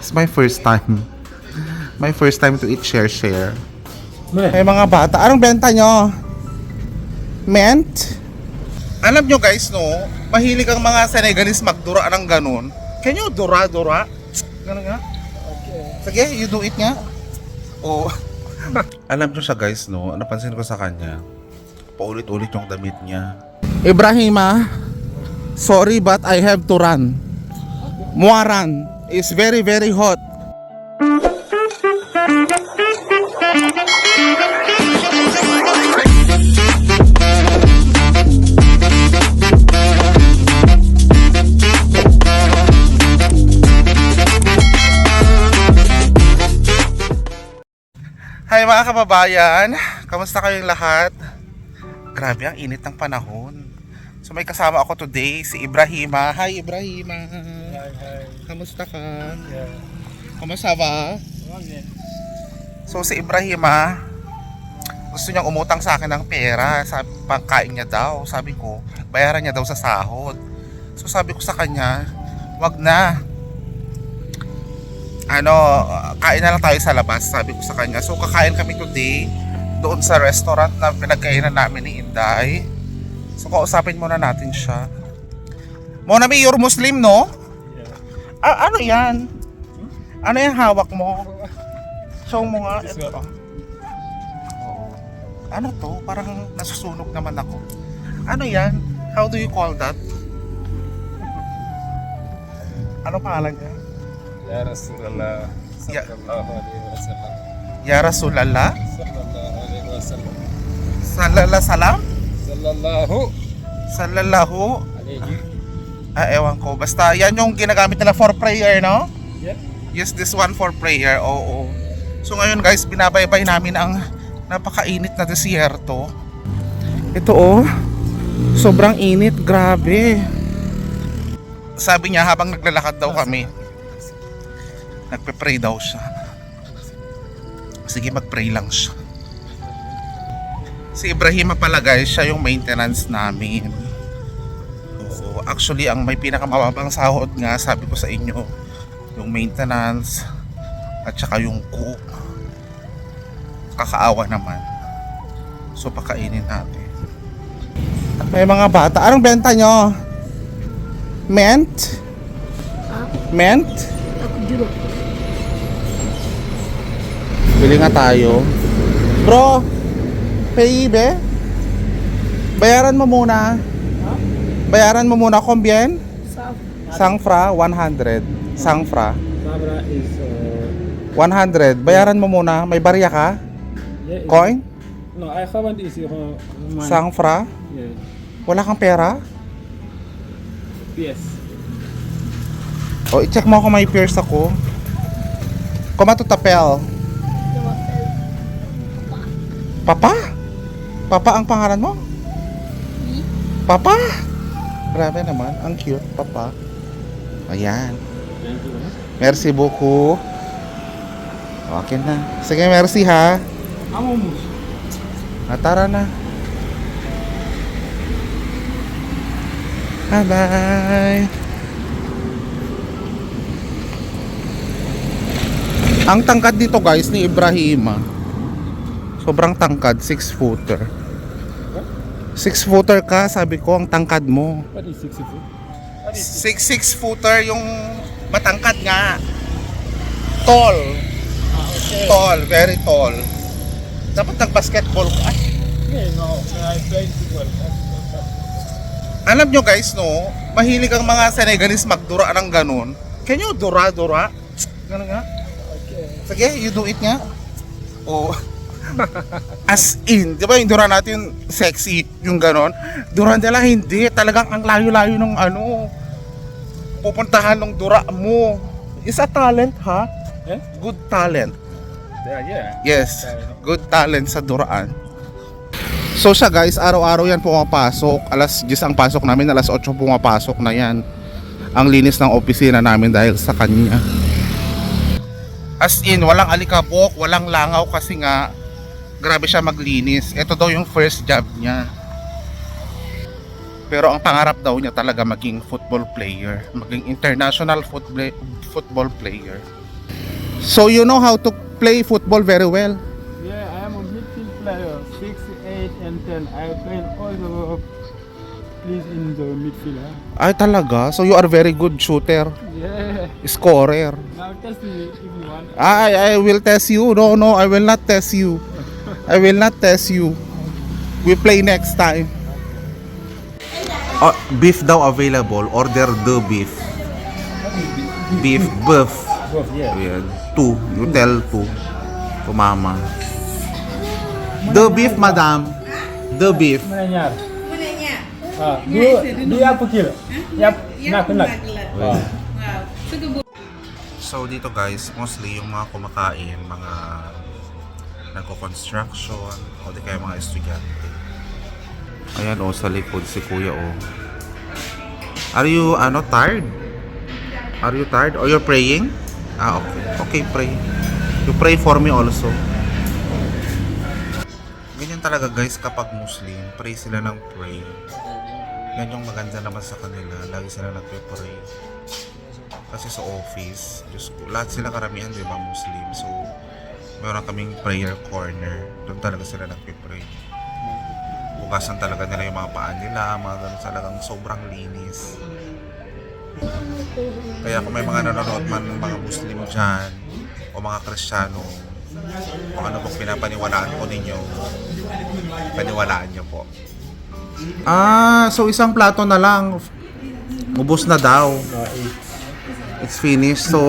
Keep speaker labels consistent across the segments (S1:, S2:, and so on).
S1: It's my first time. My first time to eat share. May mga bata. Anong benta nyo? Mint? Alam nyo guys, no? Mahilig ang mga Senegalese magdura ng ganun. Can you dura? Ganun nga? Okay. Sige, you do it nga. Oh. Alam nyo siya guys, no? Napansin ko sa kanya. Paulit-ulit yung damit niya. Ibrahima, sorry but I have to run. Muaran is very very hot. Hi mga kababayan, kamusta kayong lahat? Grabe ang init ng panahon. So may kasama ako today, si Ibrahima. Hi Ibrahima.
S2: Hi.
S1: Kamusta ka?
S2: Yeah.
S1: Kamusta ba? So si Ibrahima, gusto niyang umutang sa akin ng pera. Sabi, pangkain niya daw. Sabi ko, bayaran niya daw sa sahod. So sabi ko sa kanya, wag na. Kain na lang tayo sa labas, sabi ko sa kanya. So kakain kami today doon sa restaurant na pinagkainan namin ni Inday. So kausapin muna natin siya. Mona, may you're Muslim, no?
S2: Yeah.
S1: Ano yan? Ano yung hawak mo? Show mo nga. Ito. Ano to? Parang nasusunog naman ako. Ano yan? How do you call that? Ano pangalan niya?
S2: Ya Rasulullah sallallahu alaihi wasallam.
S1: Ya Rasulallah?
S2: Sallallahu alaihi wasallam.
S1: Salam? Sallallahu?
S2: Alaihi.
S1: Ewan ko. Basta yan yung ginagamit nila for prayer, no?
S2: Yeah.
S1: Use this one for prayer, oo. So ngayon guys, binabaybay namin ang napakainit na desierto. Ito oh, sobrang init, grabe. Sabi niya habang naglalakad daw kami, nagpe-pray daw siya. Sige, mag-pray lang siya. Si Ibrahima pala guys, siya yung maintenance namin. Oo, actually ang may pinakamababang sahod nga, sabi ko sa inyo, yung maintenance at saka yung cook. Kakaawa naman. So pakainin natin. May mga bata. Anong benta nyo? Mint? Mint? Bili nga tayo. Bro, pay be? Bayaran mo muna. Bayaran mo muna. Combien? Sangfra, 100. Sangfra.
S2: Sabra is
S1: 100. Bayaran mo muna. May barya ka?
S2: yeah,
S1: Coin?
S2: No, I haven't is money.
S1: Sangfra?
S2: Yeah.
S1: Wala kang pera?
S2: Yes.
S1: O, i-check mo kung may pierce ako. Kumatutapel. Papa? Papa ang pangalan mo? Papa? Grabe naman, ang cute, Papa. Ayan.
S2: Thank you.
S1: Merci beaucoup. Okay na. Sige, merci ha.
S2: Amamos.
S1: Tara na. Bye-bye. Ang tangkad dito guys ni Ibrahima. Sobrang tangkad, 6-footer. 6-footer ka, sabi ko ang tangkad mo.
S2: What is 60 foot?
S1: 6-footer yung matangkad nga. Tall.
S2: Okay.
S1: Tall, very tall. Dapat nag-basketball ka.
S2: Yeah, no. I played football.
S1: Alam nyo guys, no? Mahilig ang mga Senegalese magdura ng ganun. Can you dura? Ganun nga?
S2: Okay.
S1: Sige, you do it nga. Oh. As in, di ba yung dura natin sexy, yung ganon? Dura nila hindi, talagang ang layo-layo ng pupuntahan ng dura mo. Is a talent, ha?
S2: Yeah?
S1: Good talent.
S2: Yeah.
S1: Yes, good talent sa duraan. So siya guys, araw-araw yan pumapasok. Alas 10 ang pasok namin, alas 8 pumapasok na yan. Ang linis ng opisina namin dahil sa kanya. As in, walang alikabok, walang langaw kasi nga grabe siya maglinis. Ito daw yung first job niya. Pero ang pangarap daw niya talaga maging football player, maging international football player. So you know how to play football very well.
S2: Yeah, I am a midfield player. 6, 8, and 10. I play all the plays in the midfield. Huh?
S1: Ay talaga? So you are very good shooter,
S2: Yeah.
S1: scorer.
S2: Now test me if you want.
S1: I will test you. No, I will not test you. I will not test you. We play next time. Beef daw available. Order the beef. Beef.
S2: Both, yeah.
S1: Ayan. 2. You tell 2. To mama. The beef, madam. The beef.
S2: Mana nyar?
S3: Mananya.
S2: Dia apa kilo? Yap, nak.
S3: Wow. Sugo.
S1: So dito guys, mostly yung mga kumakain, mga nagko-construction o di kaya mga estudyante. Ayan o, sa likod si kuya o. Are you tired? Are you tired? Or you're praying? Okay. Okay, pray. You pray for me also. Ganyan talaga guys kapag Muslim, pray sila ng pray. Yan yung maganda naman sa kanila. Lagi sila nagpe-pray. Kasi sa office, Diyos ko, lahat sila karamihan, di ba, Muslim. So, meron kaming prayer corner. Doon talaga sila nagpe-pray. Bukasan talaga nila yung mga paan nila, mga ganun talagang sobrang linis. Kaya kung may mga nanonood man mga Muslim dyan, o mga Kristiyano, kung ano pong pinapaniwalaan po ninyo, paniwalaan nyo po. So isang plato na lang. Ubus na daw. It's finished. So,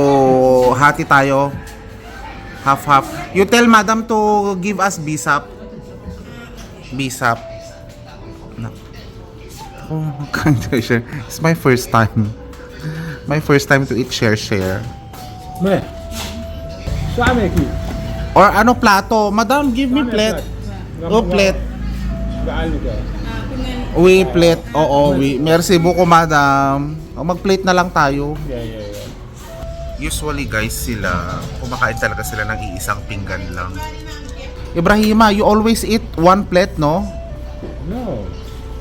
S1: hati tayo. Half-half. You tell madam to give us bisap. Bisap. No. Oh, can't I share? It's my first time. My first time to eat share.
S2: Me. Suami ki.
S1: Or ano plato? Madam, give me plate. Oh, plate.
S2: Gaano ka?
S1: We plate. Oo, we. Merci beaucoup, madam. Mag-plate na lang tayo.
S2: Yeah.
S1: Usually guys sila, kumakain talaga sila ng iisang pinggan lang. Ibrahima, you always eat one plate, no?
S2: No.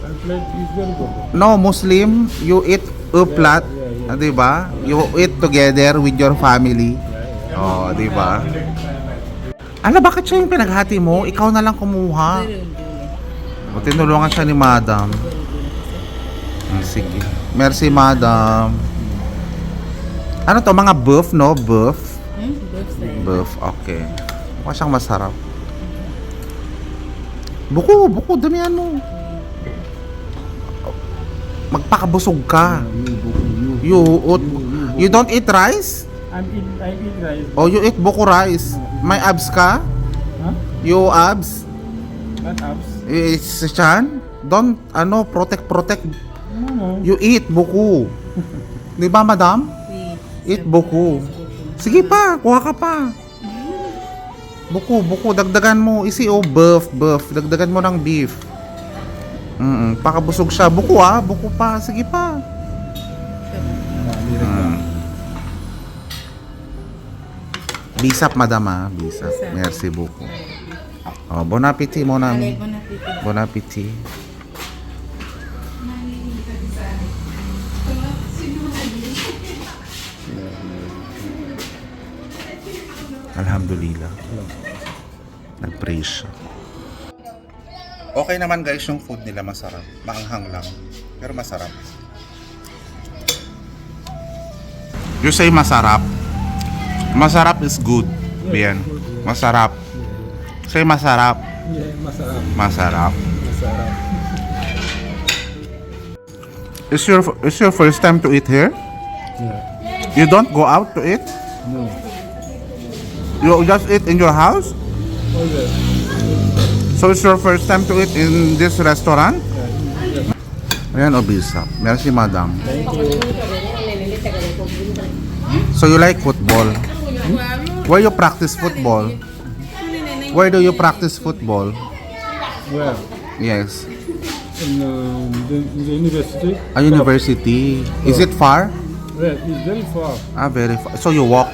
S2: One plate is very good.
S1: No, Muslim, you eat a plate,
S2: yeah.
S1: di ba? You eat together with your family. Oh, di ba? Ano, bakit siya yung pinaghati mo? Ikaw na lang kumuha. O, tinulungan siya ni madam. Sige. Merci, madam. Ano to? Mga beef, no? Beef? Beef, okay. Mukha siyang masarap. Buko, damihan mo. Magpakabusog ka. You don't eat rice?
S2: I eat rice.
S1: Oh, you eat buko rice. May abs ka?
S2: Huh?
S1: You abs?
S2: Not abs.
S1: It's chan? Don't, protect.
S2: No.
S1: You eat buko. Di ba, madam? Eat buko. Sige pa, kuha ka pa. Buko, dagdagan mo. Isi beef. Dagdagan mo ng beef. Pakabusog siya. Buko pa. Sige pa. Bisap, madam bisap. Merci beaucoup. Oh, bon appétit, mon ami. Bon appétit. Alhamdulillah. Nag-praise siya. Okay naman guys, yung food nila masarap. Maanghang lang. Pero masarap. You say masarap. Masarap is good. Bien. Masarap. Say masarap.
S2: Yeah, masarap.
S1: Masarap.
S2: Masarap.
S1: Is your first time to eat here?
S2: Yeah.
S1: You don't go out to eat?
S2: No.
S1: You just eat in your house?
S2: Okay.
S1: So it's your first time to eat in this restaurant? Ayan, obisa. Merci, madam.
S2: Thank you.
S1: So you like football? Where you practice football? Where do you practice football?
S2: Where?
S1: Yes.
S2: In the university.
S1: A university. Is it far?
S2: Where? It's very far.
S1: Very far. So you walk?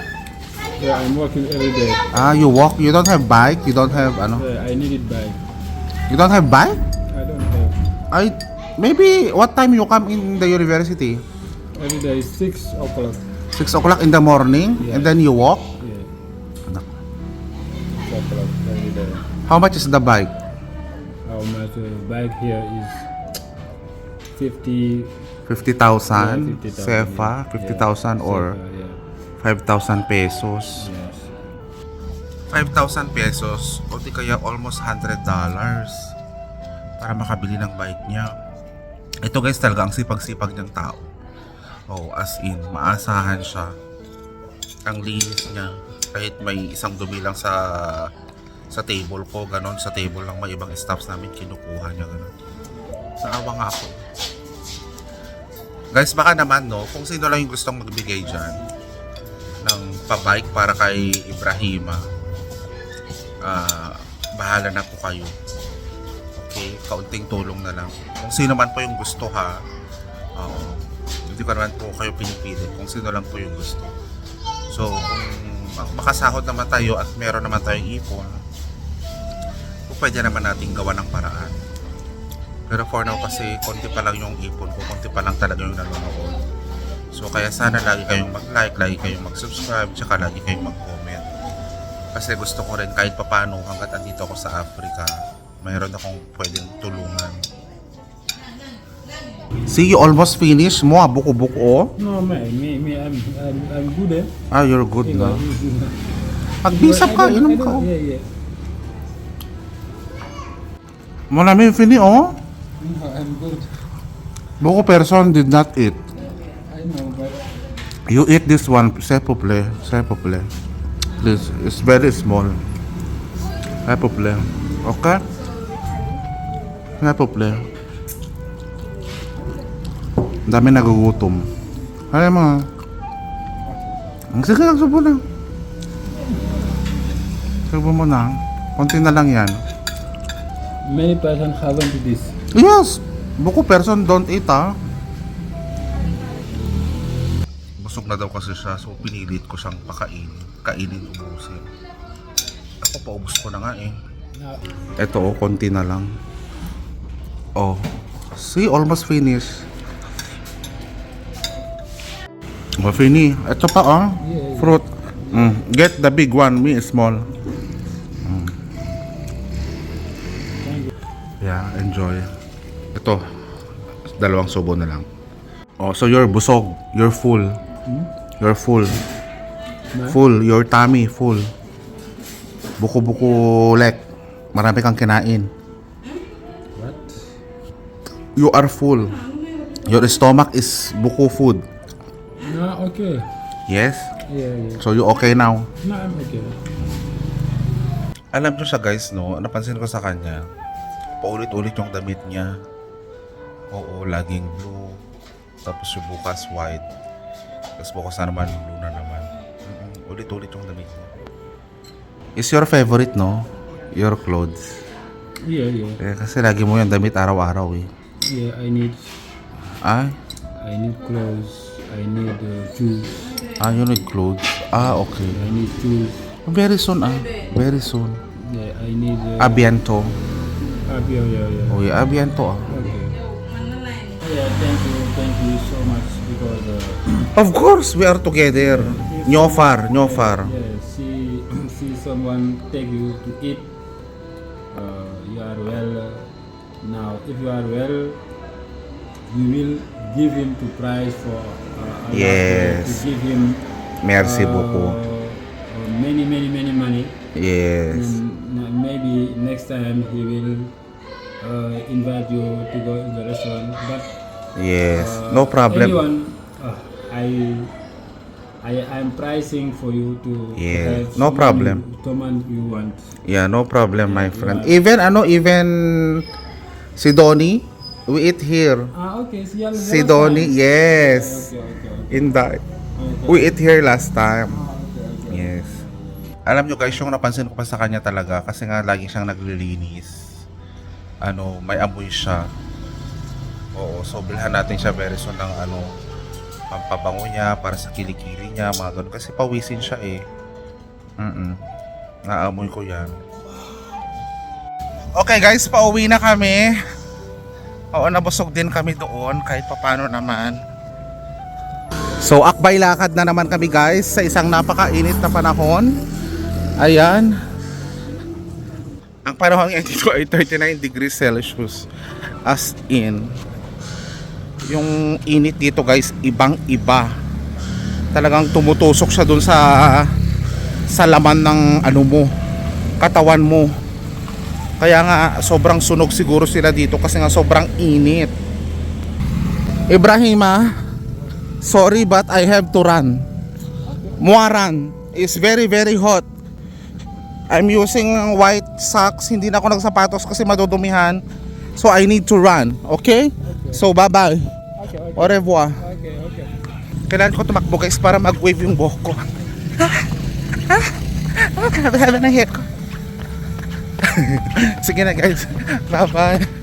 S2: Yeah, I'm working every day.
S1: You walk? You don't have bike? You don't have,
S2: Yeah, I needed bike.
S1: You don't have bike?
S2: I don't have.
S1: Maybe, what time you come in the university?
S2: Every day, 6 o'clock.
S1: 6 o'clock in the morning?
S2: Yeah.
S1: And then you walk?
S2: Yeah. o'clock every day.
S1: How much is the bike?
S2: How much bike here is 50.
S1: 50,000
S2: 50,000,
S1: sefa,
S2: yeah.
S1: 50,000 or
S2: Yeah.
S1: 5,000 pesos.
S2: Yes.
S1: 5,000 pesos o di kaya almost $100 para makabili ng bike niya. Ito guys, talaga ang sipag-sipag niyang tao. Oh, as in, maasahan siya. Ang linis niya. Kahit may isang dumi lang sa table ko, ganon, sa table lang may ibang staffs namin kinukuha niya, ganon. Naawa nga ako. Guys, baka naman, no, kung sino lang yung gustong magbigay dyan ng pa-bike para kay Ibrahima, bahala na po kayo. Okay, kaunting tulong na lang. Kung sino man po yung gusto, ha, hindi ko naman po kayo pinipilit. Kung sino lang po yung gusto. So, kung makasahod naman tayo at meron naman tayong ipon, pwede naman natin gawa ng paraan. Pero for now kasi konti pa lang yung ipon ko, konti pa lang talaga yung nanonood. So kaya sana lagi kayong mag-like, lagi kayong mag-subscribe, tsaka lagi kayong mag-comment. Kasi gusto ko rin kahit papano hanggat andito ako sa Africa, mayroon akong pwedeng tulungan. See, you almost finished mo, buko-buko.
S2: No, me, I'm good, eh.
S1: Ah, you're good na.
S2: Yeah.
S1: Pagbisa ka, inom ka.
S2: Yeah.
S1: Mo namin fini, oh.
S2: No, I'm good.
S1: Buko person did not eat.
S2: I know, but
S1: You eat this one, s'il vous plaît. Please, it's very small. S'il vous plaît. Okay? S'il vous plaît. Ang dami nagugutom. Kaya mo. Sige, subo na. Subo mo na. Konti na lang yan.
S2: many person haven't this.
S1: Yes! Buko person don't eat, ha? Busog na daw kasi siya, so pinilit ko siyang kainin, ubusin. Ako paubos ko na nga eh. Eto, konti na lang. Oh, see, almost finished. Oh, fini. Ito pa, oh.
S2: Yeah.
S1: Fruit. Get the big one, me small. Yeah, enjoy. Ito, dalawang subo na lang. Oh, so you're busog. You're full. You're full. Full. Your tummy full. Buko-buko lek. Marami kang kinain.
S2: What?
S1: You are full. Your stomach is buko food.
S2: No, okay.
S1: Yes?
S2: Yeah.
S1: So you okay now?
S2: No, I'm okay.
S1: Alam nyo siya guys, no? Napansin ko sa kanya, paulit-ulit yung damit niya. Oo, laging blue. Tapos yung bukas white. Tapos bukas na naman, blue na naman. Ulit-ulit yung damit niya. Is your favorite, no? Your clothes.
S2: Yeah.
S1: Eh, kasi lagi mo yung damit araw-araw eh.
S2: Yeah, I need clothes. I need shoes.
S1: You need clothes. Okay.
S2: I need shoes.
S1: Very soon, Very soon.
S2: Yeah, I need.
S1: Abiento.
S2: Yeah.
S1: Oh, yeah, abiento,
S2: Okay. Yeah, thank you so much because.
S1: Of course, we are together. Nyofar.
S2: Yeah, see someone take you to eat. You are well now. If you are well, we will give him to prize for.
S1: Yes.
S2: To give him.
S1: Merci beaucoup.
S2: Many money.
S1: Yes.
S2: Maybe next time he will invite you to go in the restaurant. But
S1: Yes. No problem.
S2: anyone, I'm pricing for you to
S1: Yeah,
S2: have
S1: no problem.
S2: someone you want.
S1: Yeah, no problem, my friend. Even si Donnie, we eat here.
S2: Okay.
S1: Si Donnie, yes.
S2: Okay.
S1: In the we eat here last time. Yes. Alam nyo guys, yung napansin ko pa sa kanya talaga kasi nga lagi siyang naglilinis. May amoy siya. Oo, so bilhan natin siya very soon ng pampabango niya para sa kilikili niya, mga ganun. Kasi pawisin siya eh. Naamoy ko yan. Okay guys, pauwi na kami. Oo, nabusog din kami doon kahit papano naman. So akbay lakad na naman kami guys sa isang napakainit na panahon. Ayan. Ang panahon ngayon dito ay 39 degrees Celsius. As in, yung init dito guys, ibang iba. Talagang tumutusok siya dun sa laman ng ano mo, katawan mo. Kaya nga sobrang sunog siguro sila dito kasi nga sobrang init. Ibrahima, sorry but I have to run. Muaran is very hot. I'm using white socks, hindi na ako nagsapatos kasi madudumihan. So I need to run, okay? So bye-bye.
S2: Okay.
S1: Au revoir.
S2: Okay.
S1: Kailangan ko tumakbo guys para mag-wave yung buhok ko. Haba na hair ko. Sige na guys. Bye-bye.